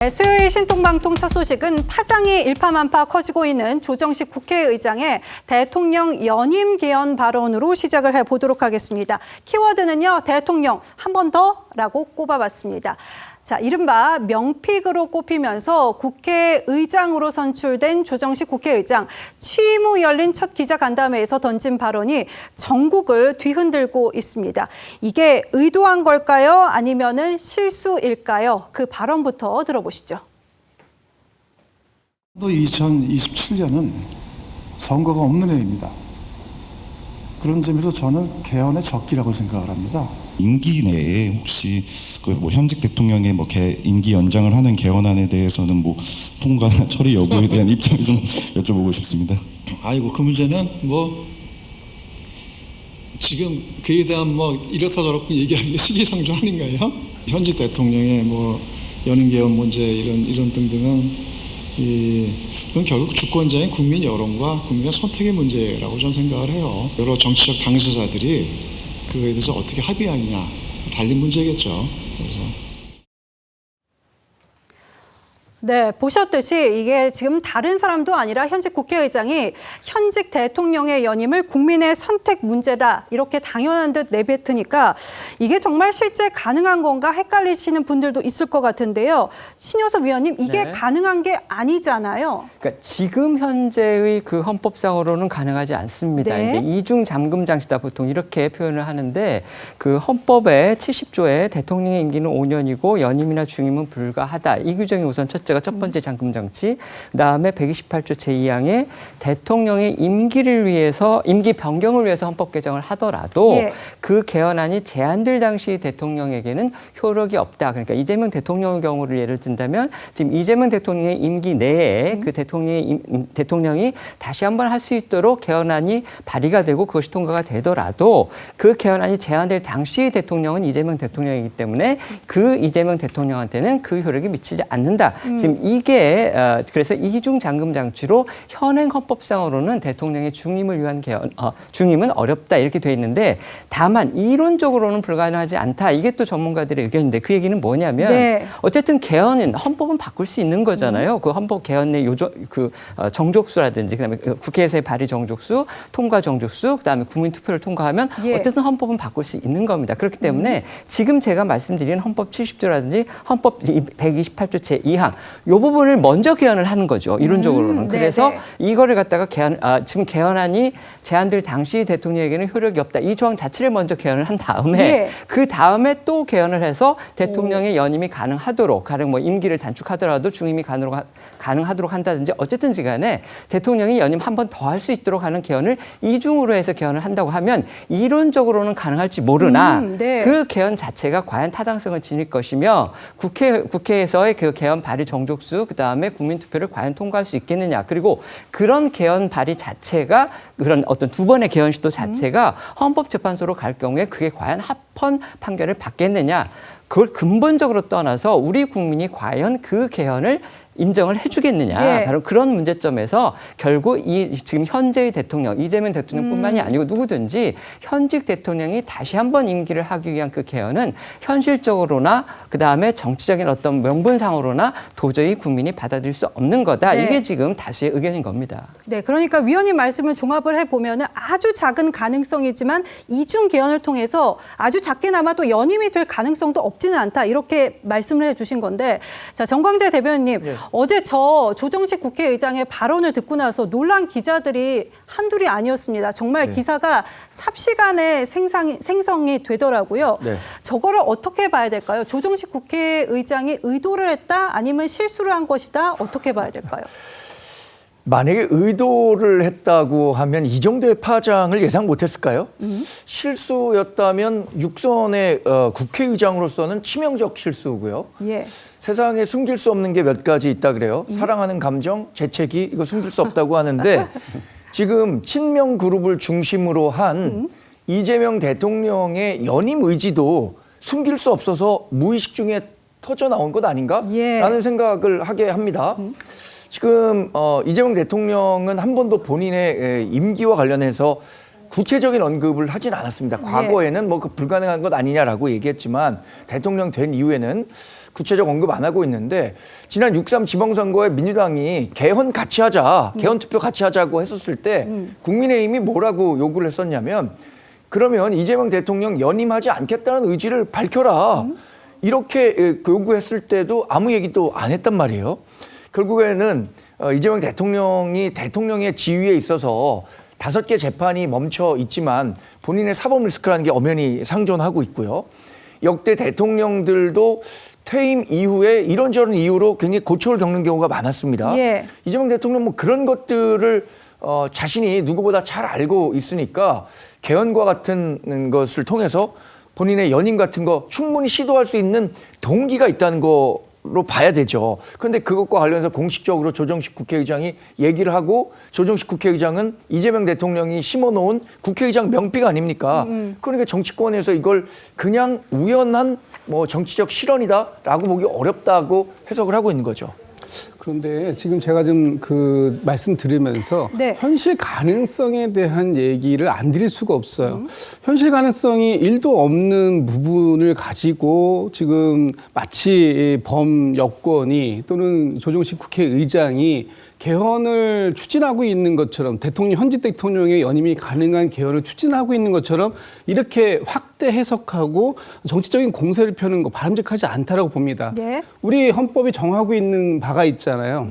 수요일 신통방통 첫 소식은 파장이 일파만파 커지고 있는 조정식 국회의장의 대통령 연임 개헌 발언으로 시작을 해보도록 하겠습니다. 키워드는요, 대통령 한 번 더라고 꼽아봤습니다. 자, 이른바 명픽으로 꼽히면서 국회의장으로 선출된 조정식 국회의장 취임 후 열린 첫 기자간담회에서 던진 발언이 전국을 뒤흔들고 있습니다. 이게 의도한 걸까요? 아니면은 실수일까요? 그 발언부터 들어보시죠. 2027년은 선거가 없는 해입니다. 그런 점에서 저는 개헌의 적기라고 생각을 합니다. 임기 내에 혹시 현직 대통령의 임기 연장을 하는 개헌안에 대해서는 통과나 처리 여부에 대한 입장을 좀 여쭤보고 싶습니다. 아이고, 그 문제는 지금 그에 대한 이렇다 저렇고 얘기하는 게 시기상조 아닌가요? 현직 대통령의 연임 개헌 문제 이런 등등은 그건 결국 주권자인 국민 여론과 국민의 선택의 문제라고 저는 생각을 해요. 여러 정치적 당사자들이 그거에 대해서 어떻게 합의하느냐 달린 문제겠죠. 그래서. 네, 보셨듯이 이게 지금 다른 사람도 아니라 현직 국회의장이 현직 대통령의 연임을 국민의 선택 문제다 이렇게 당연한 듯 내뱉으니까 이게 정말 실제 가능한 건가 헷갈리시는 분들도 있을 것 같은데요. 신효섭 위원님, 이게 네. 가능한 게 아니잖아요. 그러니까 지금 현재의 그 헌법상으로는 가능하지 않습니다. 네. 이제 이중 잠금 장치다 보통 이렇게 표현을 하는데 그 헌법의 70조에 대통령의 임기는 5년이고 연임이나 중임은 불가하다. 이 규정이 우선 첫째가 첫 번째 잠금 장치. 그다음에 128조 제2항에 대통령의 임기를 위해서 임기 변경을 위해서 헌법 개정을 하더라도 예. 그 개헌안이 제안될 당시 대통령에게는 효력이 없다. 그러니까 이재명 대통령의 경우를 예를 든다면 지금 이재명 대통령의 임기 내에 그 대통령이 다시 한번 할 수 있도록 개헌안이 발의가 되고 그것이 통과가 되더라도 그 개헌안이 제안될 당시 대통령은 이재명 대통령이기 때문에 그 이재명 대통령한테는 그 효력이 미치지 않는다. 지금 이게 그래서 이중 잠금 장치로 현행 헌법상으로는 대통령의 중임을 위한 개헌, 중임은 어렵다 이렇게 돼 있는데 다만 이론적으로는 불가능하지 않다. 이게 또 전문가들의 의견인데 그 얘기는 뭐냐면 네. 어쨌든 개헌은 헌법은 바꿀 수 있는 거잖아요. 그 헌법 개헌 내 정족수라든지 그다음에 국회에서의 발의 정족수, 통과 정족수, 그다음에 국민 투표를 통과하면 예. 어쨌든 헌법은 바꿀 수 있는 겁니다. 그렇기 때문에 지금 제가 말씀드린 헌법 70조라든지 헌법 128조 제2항 이 부분을 먼저 개헌을 하는 거죠. 이론적으로는. 그래서 이거를 갖다가 지금 개헌안이 제안될 당시 대통령에게는 효력이 없다. 이 조항 자체를 먼저 개헌을 한 다음에 예. 그 다음에 또 개헌을 해서 대통령의 연임이 가능하도록 가령 임기를 단축하더라도 중임이 가능하도록 한다든지 어쨌든 간에 대통령이 연임 한 번 더 할 수 있도록 하는 개헌을 이중으로 해서 개헌을 한다고 하면 이론적으로는 가능할지 모르나 네. 그 개헌 자체가 과연 타당성을 지닐 것이며 국회에서의 그 개헌 발의 정족수 그다음에 국민투표를 과연 통과할 수 있겠느냐. 그리고 그런 개헌 발의 자체가 그런 어떤 두 번의 개헌 시도 자체가 헌법재판소로 갈 경우에 그게 과연 합헌 판결을 받겠느냐. 그걸 근본적으로 떠나서 우리 국민이 과연 그 개헌을 인정을 해주겠느냐. 예. 바로 그런 문제점에서 결국 지금 현재의 대통령, 이재명 대통령뿐만이 아니고 누구든지 현직 대통령이 다시 한번 임기를 하기 위한 그 개헌은 현실적으로나 그다음에 정치적인 어떤 명분상으로나 도저히 국민이 받아들일 수 없는 거다. 네. 이게 지금 다수의 의견인 겁니다. 네, 그러니까 위원님 말씀을 종합을 해보면 아주 작은 가능성이지만 이중 개헌을 통해서 아주 작게나마 또 연임이 될 가능성도 없지는 않다. 이렇게 말씀을 해주신 건데, 자, 정광재 대변인님, 네. 어제 저 조정식 국회의장의 발언을 듣고 나서 놀란 기자들이 한둘이 아니었습니다. 정말 기사가 삽시간에 생성이 되더라고요. 네. 저거를 어떻게 봐야 될까요? 조정식 국회의장이 의도를 했다? 아니면 실수를 한 것이다? 어떻게 봐야 될까요? 만약에 의도를 했다고 하면 이 정도의 파장을 예상 못했을까요? 실수였다면 육선의 국회의장으로서는 치명적 실수고요. 예. 세상에 숨길 수 없는 게 몇 가지 있다 그래요. 사랑하는 감정, 재채기 이거 숨길 수 없다고 하는데 지금 친명 그룹을 중심으로 한 이재명 대통령의 연임 의지도 숨길 수 없어서 무의식 중에 터져 나온 것 아닌가? 예. 라는 생각을 하게 합니다. 지금 이재명 대통령은 한 번도 본인의 임기와 관련해서 구체적인 언급을 하진 않았습니다. 과거에는 뭐 그 불가능한 것 아니냐라고 얘기했지만 대통령 된 이후에는 구체적 언급 안 하고 있는데 지난 6.3 지방선거에 민주당이 개헌 같이 하자, 개헌 투표 같이 하자고 했었을 때 국민의힘이 뭐라고 요구를 했었냐면 그러면 이재명 대통령 연임하지 않겠다는 의지를 밝혀라. 이렇게 요구했을 때도 아무 얘기도 안 했단 말이에요. 결국에는 이재명 대통령이 대통령의 지위에 있어서 5개 재판이 멈춰 있지만 본인의 사법 리스크라는 게 엄연히 상존하고 있고요. 역대 대통령들도 퇴임 이후에 이런저런 이유로 굉장히 고초를 겪는 경우가 많았습니다. 예. 이재명 대통령 뭐 그런 것들을 자신이 누구보다 잘 알고 있으니까 개헌과 같은 것을 통해서 본인의 연임 같은 거 충분히 시도할 수 있는 동기가 있다는 거로 봐야 되죠. 그런데 그것과 관련해서 공식적으로 조정식 국회의장이 얘기를 하고 조정식 국회의장은 이재명 대통령이 심어놓은 국회의장 명피가 아닙니까? 그러니까 정치권에서 이걸 그냥 우연한 뭐 정치적 실언이다라고 보기 어렵다고 해석을 하고 있는 거죠. 그런데 지금 제가 좀 그 말씀 들으면서 네. 현실 가능성에 대한 얘기를 안 드릴 수가 없어요. 현실 가능성이 1도 없는 부분을 가지고 지금 마치 범 여권이 또는 조정식 국회의장이 개헌을 추진하고 있는 것처럼 현직 대통령의 연임이 가능한 개헌을 추진하고 있는 것처럼 이렇게 확대 해석하고 정치적인 공세를 펴는 거 바람직하지 않다라고 봅니다. 네. 우리 헌법이 정하고 있는 바가 있잖아요.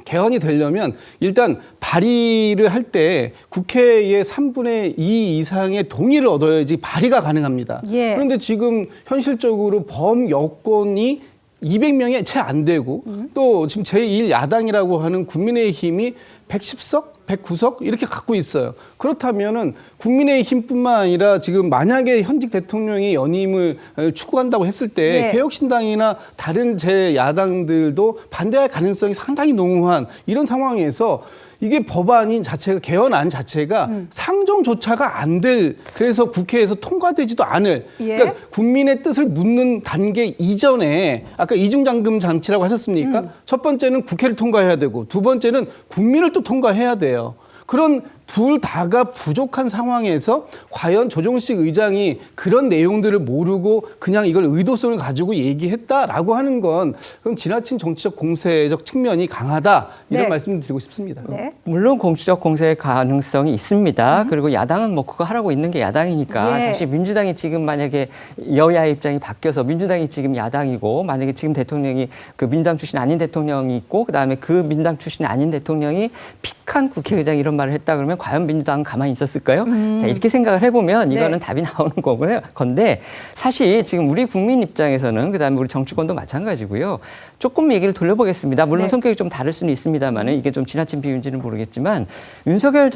개헌이 되려면 일단 발의를 할 때 국회의 3분의 2 이상의 동의를 얻어야지 발의가 가능합니다. 예. 그런데 지금 현실적으로 범여권이 200명이 채 안 되고 또 지금 제1야당이라고 하는 국민의힘이 110석, 109석 이렇게 갖고 있어요. 그렇다면은 국민의힘뿐만 아니라 지금 만약에 현직 대통령의 연임을 추구한다고 했을 때 네. 개혁신당이나 다른 제 야당들도 반대할 가능성이 상당히 농후한 이런 상황에서 이게 법안인 자체가 개헌안 자체가 상정조차가 안 될 그래서 국회에서 통과되지도 않을 예. 그러니까 국민의 뜻을 묻는 단계 이전에 아까 이중잠금 장치라고 하셨습니까? 첫 번째는 국회를 통과해야 되고 두 번째는 국민을 또 통과해야 돼요. 그런 둘 다가 부족한 상황에서 과연 조정식 의장이 그런 내용들을 모르고 그냥 이걸 의도성을 가지고 얘기했다라고 하는 건 그럼 지나친 정치적 공세적 측면이 강하다 이런 네. 말씀을 드리고 싶습니다. 네. 물론 공수적 공세의 가능성이 있습니다. 그리고 야당은 뭐 그거 하라고 있는 게 야당이니까 예. 사실 민주당이 지금 만약에 여야의 입장이 바뀌어서 민주당이 지금 야당이고 만약에 지금 대통령이 그 민주당 출신 아닌 대통령이 있고 그다음에 그 민주당 출신 아닌 대통령이 픽한 국회의장 이런 말을 했다 그러면 과연 민주당은 가만히 있었을까요? 자, 이렇게 생각을 해보면 이거는 네. 답이 나오는 거고요. 건데 사실 지금 우리 국민 입장에서는 그다음에 우리 정치권도 마찬가지고요. 조금 얘기를 돌려보겠습니다. 물론 네. 성격이 좀 다를 수는 있습니다만 이게 좀 지나친 비유인지는 모르겠지만 윤석열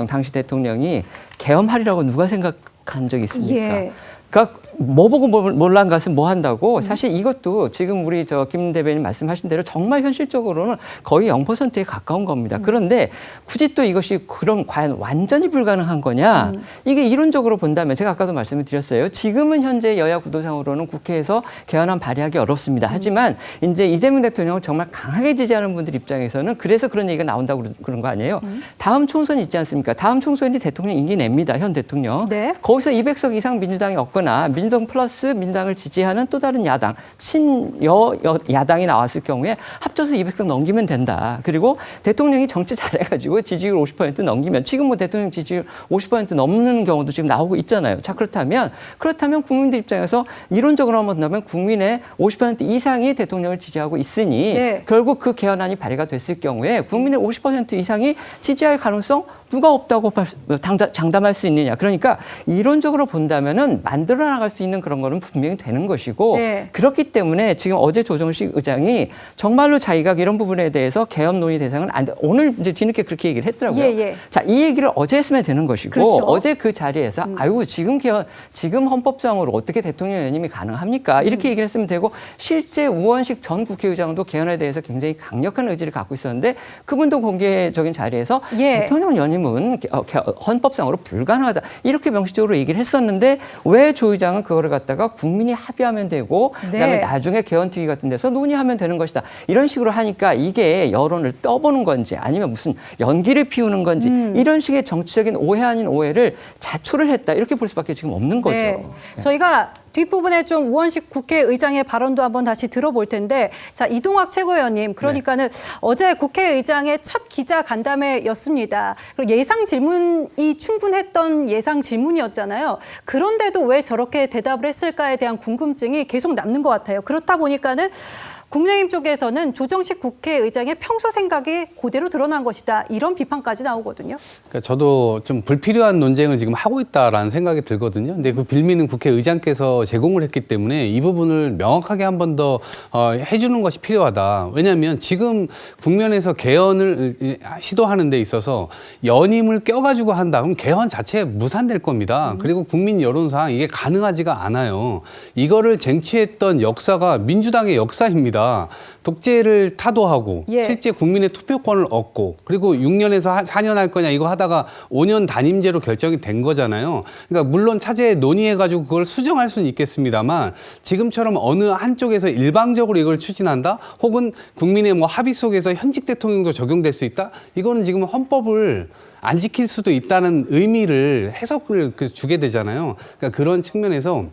당시 대통령이 계엄하리라고 누가 생각한 적이 있습니까? 예. 그러니까 뭐 보고 몰란 것은 뭐 한다고 사실 이것도 지금 우리 김 대변인 말씀하신 대로 정말 현실적으로는 거의 0%에 가까운 겁니다. 그런데 굳이 또 이것이 그럼 과연 완전히 불가능한 거냐? 이게 이론적으로 본다면 제가 아까도 말씀을 드렸어요. 지금은 현재 여야 구도상으로는 국회에서 개헌안 발의하기 어렵습니다. 하지만 이제 이재명 대통령을 정말 강하게 지지하는 분들 입장에서는 그래서 그런 얘기가 나온다고 그런 거 아니에요? 다음 총선이 있지 않습니까? 다음 총선이 대통령 임기 냅니다. 현 대통령. 네. 거기서 200석 이상 민주당이 얻거나 민주당 플러스 민주당을 지지하는 또 다른 야당, 야당이 나왔을 경우에 합쳐서 200석 넘기면 된다. 그리고 대통령이 정치 잘해가지고 지지율 50% 넘기면 지금 뭐 대통령 지지율 50% 넘는 경우도 지금 나오고 있잖아요. 자, 그렇다면 국민들 입장에서 이론적으로 본다면 국민의 50% 이상이 대통령을 지지하고 있으니 네. 결국 그 개헌안이 발의가 됐을 경우에 국민의 50% 이상이 지지할 가능성 누가 없다고 장담할 수 있느냐. 그러니까 이론적으로 본다면은 만들어 나갈 수 있는 그런 거는 분명히 되는 것이고 네. 그렇기 때문에 지금 어제 조정식 의장이 정말로 자기가 이런 부분에 대해서 개헌 논의 대상은 안 돼. 오늘 이제 뒤늦게 그렇게 얘기를 했더라고요. 예, 예. 자, 이 얘기를 어제 했으면 되는 것이고 그렇죠. 어제 그 자리에서 아이고 지금 헌법상으로 어떻게 대통령 연임이 가능합니까? 이렇게 얘기를 했으면 되고 실제 우원식 전 국회의장도 개헌에 대해서 굉장히 강력한 의지를 갖고 있었는데 그분도 공개적인 자리에서 예. 대통령 연임은 헌법상으로 불가능하다. 이렇게 명시적으로 얘기를 했었는데 왜 조 의장은 그거를 갖다가 국민이 합의하면 되고 네. 그다음에 나중에 개헌특위 같은 데서 논의하면 되는 것이다. 이런 식으로 하니까 이게 여론을 떠보는 건지 아니면 무슨 연기를 피우는 건지 이런 식의 정치적인 오해 아닌 오해를 자초를 했다. 이렇게 볼 수밖에 지금 없는 거죠. 네. 저희가 뒷부분에 좀 우원식 국회의장의 발언도 한번 다시 들어볼 텐데, 자, 이동학 최고위원님, 그러니까는 어제 국회의장의 첫 기자 간담회였습니다. 그리고 예상 질문이 충분했던 예상 질문이었잖아요. 그런데도 왜 저렇게 대답을 했을까에 대한 궁금증이 계속 남는 것 같아요. 그렇다 보니까는 국민의힘 쪽에서는 조정식 국회의장의 평소 생각이 그대로 드러난 것이다. 이런 비판까지 나오거든요. 그러니까 저도 좀 불필요한 논쟁을 지금 하고 있다라는 생각이 들거든요. 근데 그 빌미는 국회의장께서 제공을 했기 때문에 이 부분을 명확하게 한 번 더 해주는 것이 필요하다. 왜냐하면 지금 국면에서 개헌을 시도하는 데 있어서 연임을 껴가지고 한다. 그럼 개헌 자체에 무산될 겁니다. 그리고 국민 여론상 이게 가능하지가 않아요. 이거를 쟁취했던 역사가 민주당의 역사입니다. 독재를 타도하고 예. 실제 국민의 투표권을 얻고 그리고 6년에서 4년 할 거냐 이거 하다가 5년 단임제로 결정이 된 거잖아요. 그러니까 물론 차제에 논의해가지고 그걸 수정할 수는 있겠습니다만 지금처럼 어느 한쪽에서 일방적으로 이걸 추진한다 혹은 국민의 뭐 합의 속에서 현직 대통령도 적용될 수 있다 이거는 지금 헌법을 안 지킬 수도 있다는 의미를 해석을 주게 되잖아요. 그러니까 그런 측면에서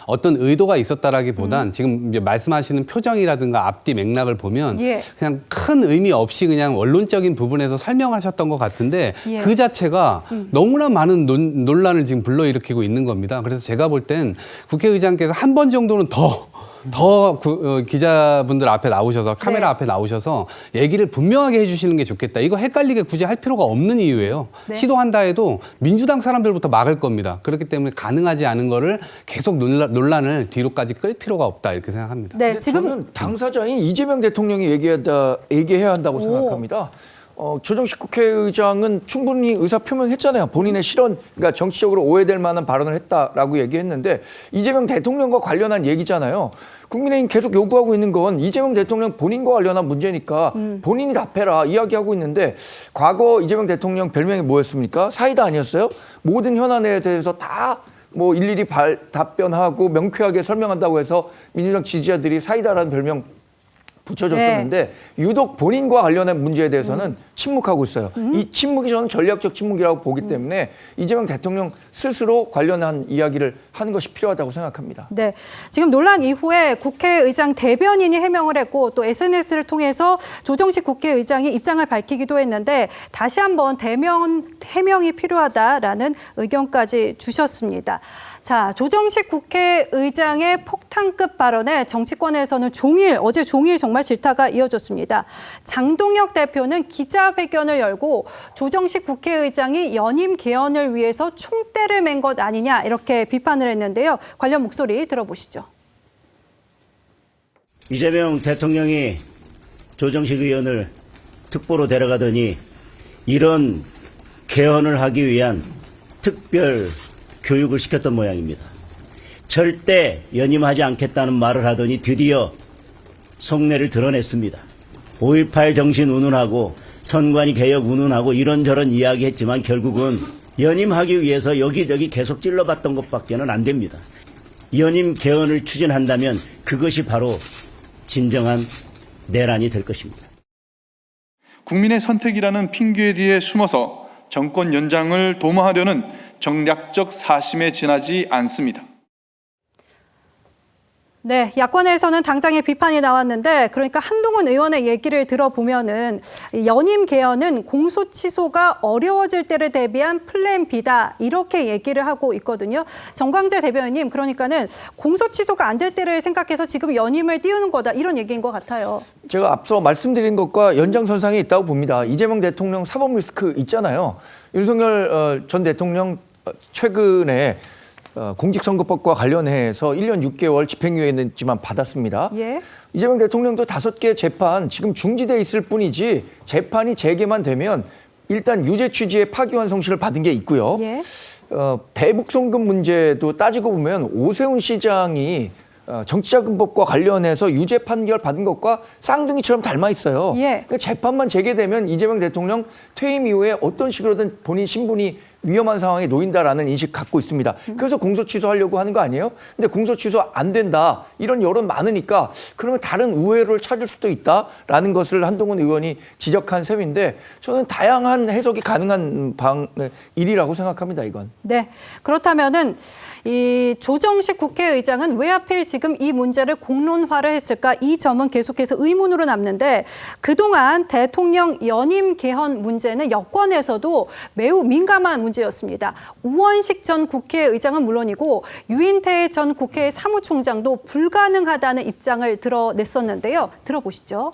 어떤 의도가 있었다라기보단 지금 이제 말씀하시는 표정이라든가 앞뒤 맥락을 보면 예. 그냥 큰 의미 없이 그냥 원론적인 부분에서 설명하셨던 것 같은데 예. 그 자체가 너무나 많은 논란을 지금 불러일으키고 있는 겁니다. 그래서 제가 볼 땐 국회의장께서 한 번 정도는 더 기자분들 앞에 나오셔서 카메라 네. 앞에 나오셔서 얘기를 분명하게 해주시는 게 좋겠다. 이거 헷갈리게 굳이 할 필요가 없는 이유예요. 네. 시도한다 해도 민주당 사람들부터 막을 겁니다. 그렇기 때문에 가능하지 않은 거를 계속 논란을 뒤로까지 끌 필요가 없다 이렇게 생각합니다. 네, 근데 지금 저는 당사자인 이재명 대통령이 얘기해야 한다고 생각합니다. 조정식 국회의장은 충분히 의사 표명했잖아요. 본인의 실언, 그러니까 정치적으로 오해될 만한 발언을 했다라고 얘기했는데 이재명 대통령과 관련한 얘기잖아요. 국민의힘 계속 요구하고 있는 건 이재명 대통령 본인과 관련한 문제니까 본인이 답해라 이야기하고 있는데 과거 이재명 대통령 별명이 뭐였습니까? 사이다 아니었어요? 모든 현안에 대해서 다 뭐 일일이 답변하고 명쾌하게 설명한다고 해서 민주당 지지자들이 사이다라는 별명 붙여줬었는데 유독 본인과 관련한 문제에 대해서는 침묵하고 있어요. 이 침묵이 저는 전략적 침묵이라고 보기 때문에 이재명 대통령 스스로 관련한 이야기를 하는 것이 필요하다고 생각합니다. 네, 지금 논란 이후에 국회의장 대변인이 해명을 했고 또 SNS를 통해서 조정식 국회의장이 입장을 밝히기도 했는데 다시 한번 해명이 필요하다라는 의견까지 주셨습니다. 자, 조정식 국회의장의 폭탄급 발언에 정치권에서는 어제 종일 정말 질타가 이어졌습니다. 장동혁 대표는 기자회견을 열고 조정식 국회의장이 연임 개헌을 위해서 총대를 맨 것 아니냐 이렇게 비판을 했는데요. 관련 목소리 들어보시죠. 이재명 대통령이 조정식 의원을 특보로 데려가더니 이런 개헌을 하기 위한 특별 교육을 시켰던 모양입니다. 절대 연임하지 않겠다는 말을 하더니 드디어 속내를 드러냈습니다. 5.18 정신 운운하고 선관위 개혁 운운하고 이런저런 이야기했지만 결국은 연임하기 위해서 여기저기 계속 찔러봤던 것밖에는 안 됩니다. 연임 개헌을 추진한다면 그것이 바로 진정한 내란이 될 것입니다. 국민의 선택이라는 핑계 뒤에 숨어서 정권 연장을 도모하려는 정략적 사심에 지나지 않습니다. 네, 야권에서는 당장의 비판이 나왔는데 그러니까 한동훈 의원의 얘기를 들어보면은 연임 개헌은 공소 취소가 어려워질 때를 대비한 플랜 B다 이렇게 얘기를 하고 있거든요. 정광재 대변인님 그러니까는 공소 취소가 안 될 때를 생각해서 지금 연임을 띄우는 거다 이런 얘기인 것 같아요. 제가 앞서 말씀드린 것과 연장선상에 있다고 봅니다. 이재명 대통령 사법 리스크 있잖아요. 윤석열 전 대통령 최근에 공직선거법과 관련해서 1년 6개월 집행유예지만 받았습니다. 예. 이재명 대통령도 5개 재판 지금 중지돼 있을 뿐이지 재판이 재개만 되면 일단 유죄 취지의 파기환송실을 받은 게 있고요. 예. 대북 송금 문제도 따지고 보면 오세훈 시장이 정치자금법과 관련해서 유죄 판결 받은 것과 쌍둥이처럼 닮아 있어요. 예. 그러니까 재판만 재개되면 이재명 대통령 퇴임 이후에 어떤 식으로든 본인 신분이 위험한 상황에 놓인다라는 인식 갖고 있습니다. 그래서 공소 취소하려고 하는 거 아니에요? 근데 공소 취소 안 된다 이런 여론 많으니까 그러면 다른 우회로를 찾을 수도 있다라는 것을 한동훈 의원이 지적한 셈인데 저는 다양한 해석이 가능한 일이라고 생각합니다. 이건. 네. 그렇다면은 이 조정식 국회의장은 왜 하필 지금 이 문제를 공론화를 했을까? 이 점은 계속해서 의문으로 남는데 그동안 대통령 연임 개헌 문제는 여권에서도 매우 민감한 문제였습니다. 우원식 전 국회의장은 물론이고 유인태 전 국회 사무총장도 불가능하다는 입장을 드러냈었는데요. 들어보시죠.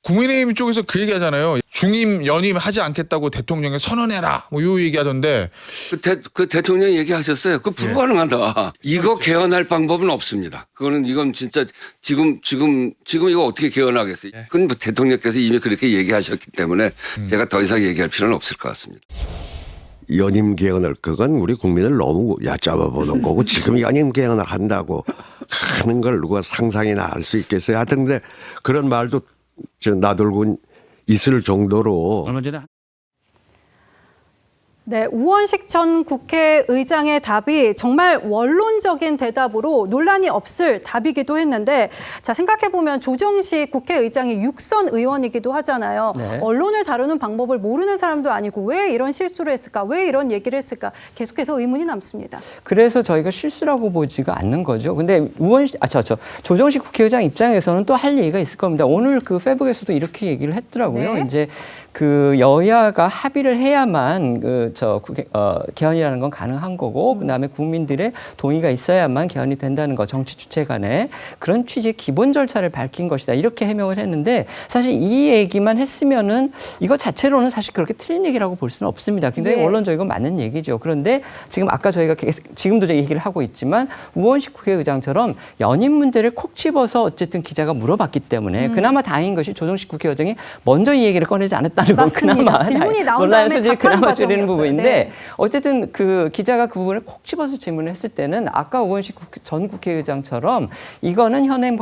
국민의힘 쪽에서 그 얘기 하잖아요. 중임, 연임 하지 않겠다고 대통령에 선언해라. 뭐 요 얘기하던데. 그 대통령 얘기하셨어요. 그 불가능하다. 이거 개헌할 방법은 없습니다. 이건 진짜 지금 이거 어떻게 개헌하겠어요. 그건 뭐 대통령께서 이미 그렇게 얘기하셨기 때문에 제가 더 이상 얘기할 필요는 없을 것 같습니다. 연임 개헌을 그건 우리 국민을 너무 얕잡아 보는 거고 지금 연임 개헌을 한다고 하는 걸 누가 상상이나 할 수 있겠어요. 하여튼 근데 그런 말도 나돌고 있을 정도로 얼마 전에 네, 우원식 전 국회의장의 답이 정말 원론적인 대답으로 논란이 없을 답이기도 했는데 자 생각해보면 조정식 국회의장이 육선 의원이기도 하잖아요. 네. 언론을 다루는 방법을 모르는 사람도 아니고 왜 이런 실수를 했을까? 왜 이런 얘기를 했을까? 계속해서 의문이 남습니다. 그래서 저희가 실수라고 보지가 않는 거죠. 근데 조정식 국회의장 입장에서는 또 할 얘기가 있을 겁니다. 오늘 그 페북에서도 이렇게 얘기를 했더라고요. 네. 이제 그 여야가 합의를 해야만 개헌이라는 건 가능한 거고 그다음에 국민들의 동의가 있어야만 개헌이 된다는 거 정치 주체 간에 그런 취지의 기본 절차를 밝힌 것이다. 이렇게 해명을 했는데 사실 이 얘기만 했으면은 이거 자체로는 사실 그렇게 틀린 얘기라고 볼 수는 없습니다. 굉장히 예. 원론적이고 맞는 얘기죠. 그런데 지금 아까 저희가 지금도 저 얘기를 하고 있지만 우원식 국회의장처럼 연임 문제를 콕 집어서 어쨌든 기자가 물어봤기 때문에 그나마 다행인 것이 조정식 국회의장이 먼저 이 얘기를 꺼내지 않았다는 건 맞습니다. 그나마 질문이 나온 논란의 다음에 소지를 답하는 그나마 줄이는 과정이었어요. 부분인데 네. 어쨌든 그 기자가 그 부분을 콕 집어서 질문을 했을 때는 아까 우원식 전 국회의장처럼 이거는 현행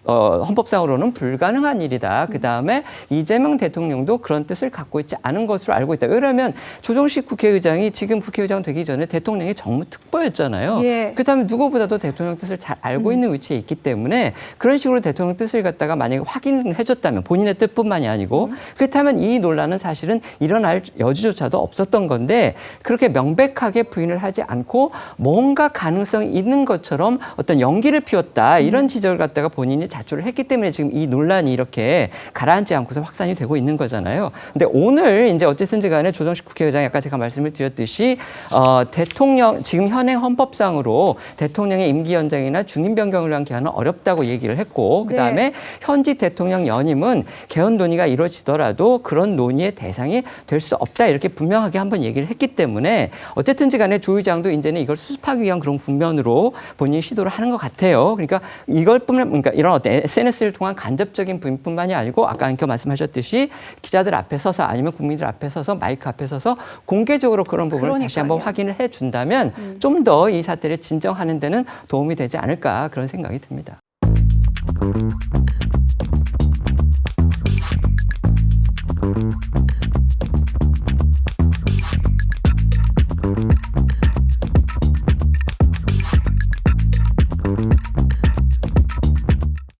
헌법상으로는 불가능한 일이다. 그다음에 이재명 대통령도 그런 뜻을 갖고 있지 않은 것으로 알고 있다. 왜냐하면 조정식 국회의장이 지금 국회의장 되기 전에 대통령의 정무특보였잖아요. 예. 그다음에 누구보다도 대통령 뜻을 잘 알고 있는 위치에 있기 때문에 그런 식으로 대통령 뜻을 갖다가 만약에 확인을 해줬다면 본인의 뜻뿐만이 아니고 그렇다면 이 논란은 사실은 일어날 여지조차도 없었던 건데 그렇게 명백하게 부인을 하지 않고 뭔가 가능성이 있는 것처럼 어떤 연기를 피웠다. 이런 지적을 갖다가 본인이 자초를 했기 때문에 지금 이 논란이 이렇게 가라앉지 않고서 확산이 되고 있는 거잖아요. 근데 오늘 이제 어쨌든지 간에 조정식 국회의장이 아까 제가 말씀을 드렸듯이 대통령 지금 현행 헌법상으로 대통령의 임기 연장이나 중임 변경을 위한 개헌은 어렵다고 얘기를 했고 그다음에 현직 대통령 연임은 개헌 논의가 이루어지더라도 그런 논의의 대상이 될 수 없다. 이렇게 분명하게 한번 얘기를 했기 때문에 어쨌든지 간에 조 의장도 이제는 이걸 수습하기 위한 그런 국면으로 본인이 시도를 하는 것 같아요. 그러니까 그러니까 이런 어떤 SNS를 통한 간접적인 부인뿐만이 아니고 아까 안겨 말씀하셨듯이 기자들 앞에 서서 아니면 국민들 앞에 서서 마이크 앞에 서서 공개적으로 그런 부분을 다시 한번 확인을 해준다면 좀 더 이 사태를 진정하는 데는 도움이 되지 않을까 그런 생각이 듭니다.